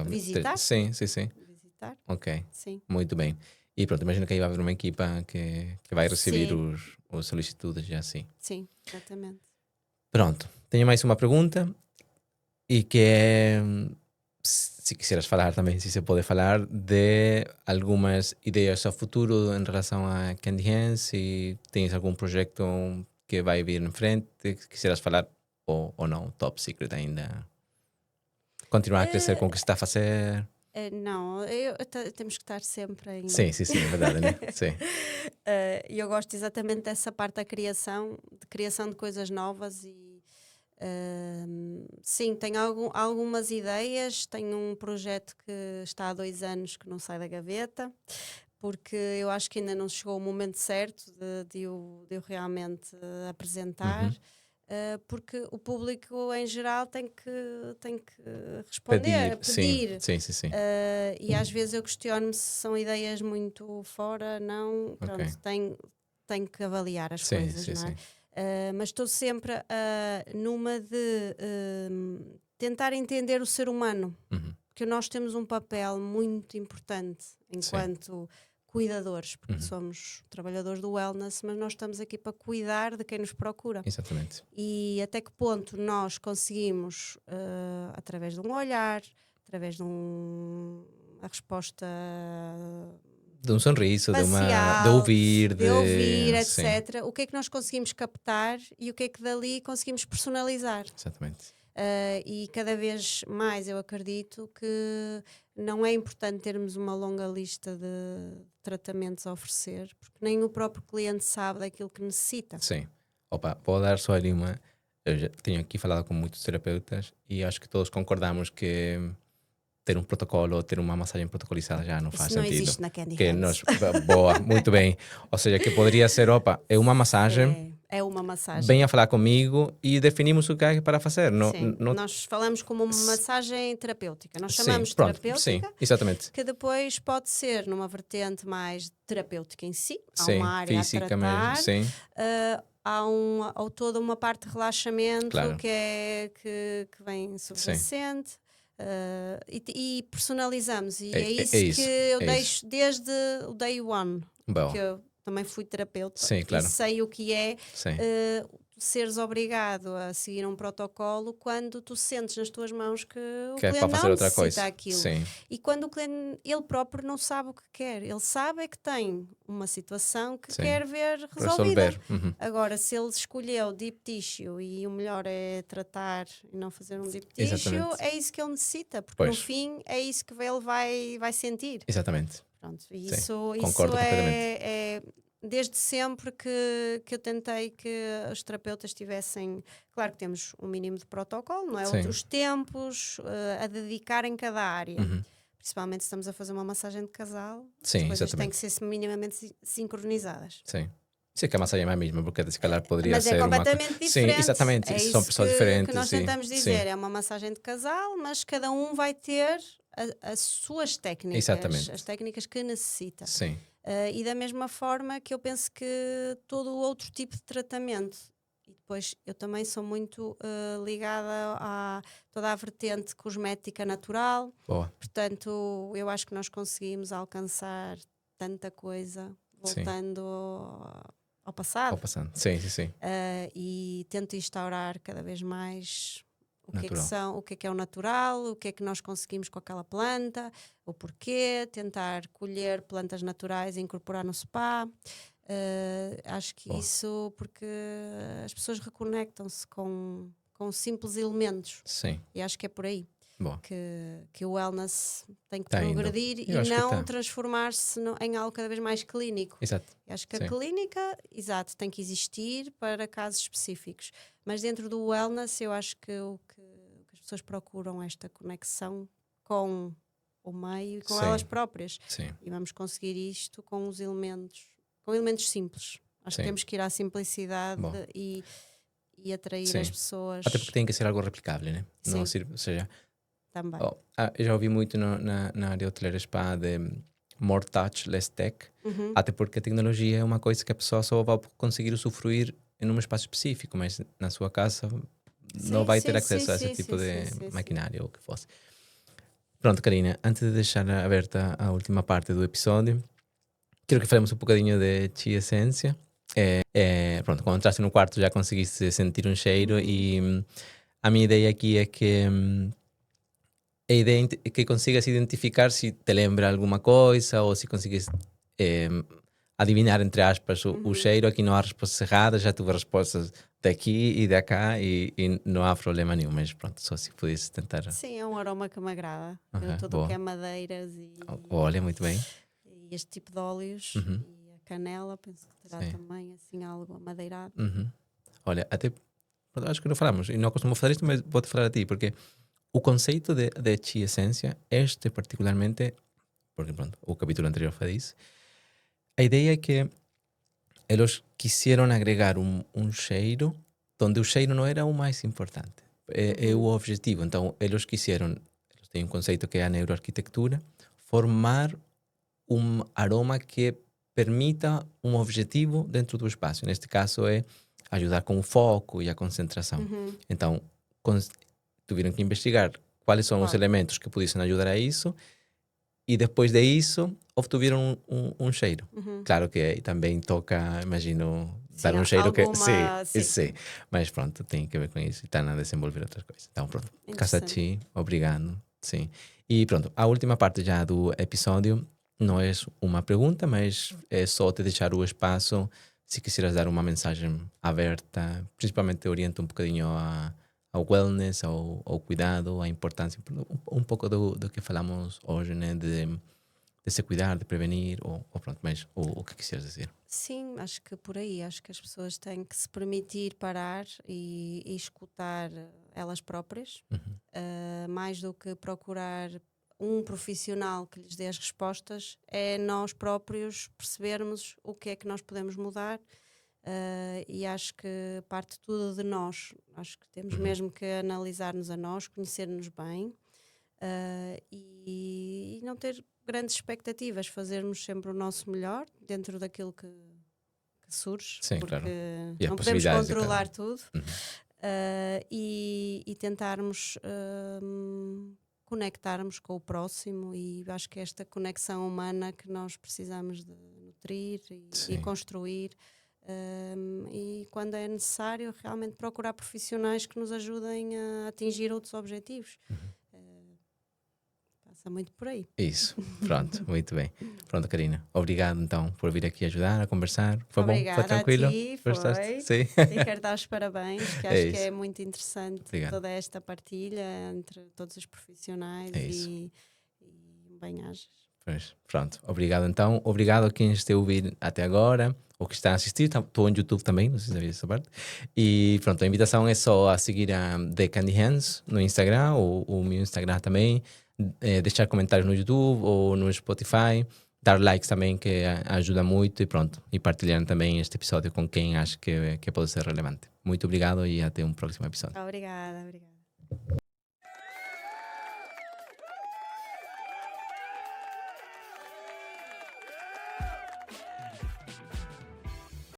visitar. Sim. Visitar. Ok, sim. Muito bem. E pronto, imagino que aí vai haver uma equipa que vai receber os solicitudes e assim. Sim, exatamente. Pronto, tenho mais uma pergunta e que é... se quisieras falar também, se pode falar de algumas ideias ao futuro em relação a Candy Hands, se tens algum projeto que vai vir em frente, que quisieras falar ou não, top secret ainda. Continuar a crescer com o que está a fazer. Não, temos que estar sempre em... Sim, é verdade, né? Sim. Eu gosto exatamente dessa parte da criação de coisas novas e sim, tenho algumas ideias. Tenho um projeto que está há 2 anos que não sai da gaveta, porque eu acho que ainda não chegou o momento certo de eu realmente apresentar, porque o público em geral tem que responder, pedir. Sim. E às vezes eu questiono-me se são ideias muito fora, não, pronto, tenho que avaliar as coisas, não é? Mas estou sempre numa de tentar entender o ser humano, porque nós temos um papel muito importante enquanto cuidadores, porque somos trabalhadores do wellness, mas nós estamos aqui para cuidar de quem nos procura. Exatamente. E até que ponto nós conseguimos, através de um olhar, através de uma resposta... de um sorriso, facial, de ouvir, etc. O que é que nós conseguimos captar e o que é que dali conseguimos personalizar. Exatamente. E cada vez mais eu acredito que não é importante termos uma longa lista de tratamentos a oferecer, porque nem o próprio cliente sabe daquilo que necessita. Sim. Opa, vou dar só ali uma... Eu já tenho aqui falado com muitos terapeutas e acho que todos concordamos que ter um protocolo ou ter uma massagem protocolizada já não faz sentido. Isso não existe na Candy que Hands. Boa, muito bem. Ou seja, que poderia ser, é uma massagem, é uma massagem. venha falar comigo e definimos o que é para fazer. Sim, nós falamos como uma massagem terapêutica. Nós chamamos sim, pronto, terapêutica, sim, exatamente. que depois pode ser numa vertente mais terapêutica em si. Há Sim, uma área a física tratar. mesmo, sim, Há toda uma parte de relaxamento claro. que vem subjacente. E personalizamos. E É- é é- isso é que isso, eu é deixo desde o day one. Bom, Que eu também fui terapeuta sim, e claro. sei o que é Sim, seres obrigado a seguir um protocolo quando tu sentes nas tuas mãos que o que é cliente para fazer não outra necessita coisa. aquilo. Sim, E quando o cliente, ele próprio não sabe o que quer, ele sabe é que tem uma situação que sim. quer ver resolvida. Resolver. Uhum. Agora, se ele escolheu deep tissue e o melhor é tratar e não fazer um deep tissue, Exatamente. é isso que ele necessita, porque Pois. no fim é isso que ele vai sentir. Exatamente. Pronto, Concordo completamente. é desde sempre que eu tentei que os terapeutas tivessem. Claro que temos um mínimo de protocolo, não é? Sim. Os tempos a dedicar em cada área. Uhum. Principalmente se estamos a fazer uma massagem de casal, Sim, as coisas têm exatamente. que ser minimamente sincronizadas. Sim. Sim, que a massagem é a mesma, porque se calhar poderia Mas ser é uma completamente Sim, diferente. exatamente. É São isso pessoas que diferentes. nós Sim, tentamos dizer. É uma massagem de casal, mas cada um vai ter as suas técnicas, Exatamente. as técnicas que necessita. Sim. E da mesma forma que eu penso que todo o outro tipo de tratamento. E depois eu também sou muito ligada a toda a vertente cosmética natural. Boa. Portanto, eu acho que nós conseguimos alcançar tanta coisa voltando ao passado. Ao passando. Sim, sim, sim. E tento instaurar cada vez mais Natural. o que é o natural, o que é que nós conseguimos com aquela planta, o porquê, tentar colher plantas naturais e incorporar no spa. Acho que Boa. isso porque as pessoas reconectam-se com simples elementos. Sim. E acho que é por aí Boa. que o wellness tem que Tá indo. progredir Eu e acho que não tá. transformar-se em algo cada vez mais clínico. Exato. Eu acho que Sim. a clínica, exato, tem que existir para casos específicos. Mas dentro do wellness, eu acho que o que as pessoas procuram é esta conexão com o meio e com Sim. elas próprias. Sim. E vamos conseguir isto com elementos simples. Acho Sim. que temos que ir à simplicidade Bom. e atrair Sim. as pessoas Até porque tem que ser algo replicável, né? Não Sim. ou seja, também. eu já ouvi muito na área hoteleira spa de more touch, less tech. Uhum. Até porque a tecnologia é uma coisa que a pessoa só vai conseguir usufruir em um espaço específico, mas na sua casa não vai ter acesso a esse tipo de maquinário ou o que fosse. Pronto, Karina, antes de deixar aberta a última parte do episódio, quero que falemos um bocadinho de Chia Essência. Pronto, quando entraste no quarto já conseguiste sentir um cheiro e a minha ideia aqui é que a ideia é que consigas identificar se te lembra alguma coisa ou se consegues adivinhar, entre aspas, o cheiro. Aqui não há respostas erradas, já tive respostas daqui e de cá e não há problema nenhum, mas pronto, só se pudesse tentar. Sim, é um aroma que me agrada. Ok, Tudo o boa. que é madeiras Olha, muito bem. e este tipo de óleos Uhum. e a canela, penso que terá Sim. também assim algo amadeirado. Uhum. Olha, até pronto, acho que não falamos, e não costumo falar isto, mas vou-te falar a ti, porque o conceito de Chia Essência, este particularmente, porque pronto, o capítulo anterior foi disso, a ideia é que eles quiseram agregar um cheiro onde o cheiro não era o mais importante. É o objetivo. Então, eles têm um conceito que é a neuroarquitectura, formar um aroma que permita um objetivo dentro do espaço. Neste caso é ajudar com o foco e a concentração. Então, tiveram que investigar quais são os elementos que pudessem ajudar a isso e depois de isso obtiveram um cheiro. Claro que aí também toca, imagino, dar um cheiro que... Sim, mas pronto, tem que ver com isso e estão a desenvolver outras coisas. Então pronto, Casa-Chi, obrigado. Sim. E pronto, a última parte já do episódio não é uma pergunta, mas é só te deixar o espaço se quisieras dar uma mensagem aberta, principalmente te orienta um bocadinho ao wellness, ao cuidado, à importância, um pouco do que falamos hoje, né? De se cuidar, de prevenir, ou pronto, mas o que quisieras dizer? Sim, acho que por aí, acho que as pessoas têm que se permitir parar e escutar elas próprias, mais do que procurar um profissional que lhes dê as respostas, é nós próprios percebermos o que é que nós podemos mudar E acho que parte tudo de nós. Acho que temos mesmo que analisar-nos a nós, conhecer-nos bem, e não ter grandes expectativas, fazermos sempre o nosso melhor dentro daquilo que surge, Sim, porque claro. E as não podemos possibilidades de cada controlar um. tudo, e tentarmos conectarmos com o próximo, e acho que esta conexão humana que nós precisamos de nutrir e Sim. construir, e quando é necessário realmente procurar profissionais que nos ajudem a atingir outros objetivos. Passa muito por aí. Isso, pronto, muito bem. Pronto, Karina, obrigado então por vir aqui ajudar a conversar. Foi bom? Foi Obrigada tranquilo? a ti, Gostaste? foi. Sim. E quero dar os parabéns, que É acho que isso. é muito interessante Obrigado. toda esta partilha entre todos os profissionais, É isso. e bem-ajas. Pois, pronto, obrigado então. Obrigado a quem esteve a ouvir até agora, ou que está a assistir. Estou no YouTube também, não sei se sabia essa parte. E pronto, a invitação é só a seguir a The Candy Hands no Instagram, ou o meu Instagram também. Deixar comentários no YouTube ou no Spotify. Dar likes também, que ajuda muito. E pronto, e partilhar também este episódio com quem acha que pode ser relevante. Muito obrigado e até um próximo episódio. Obrigada.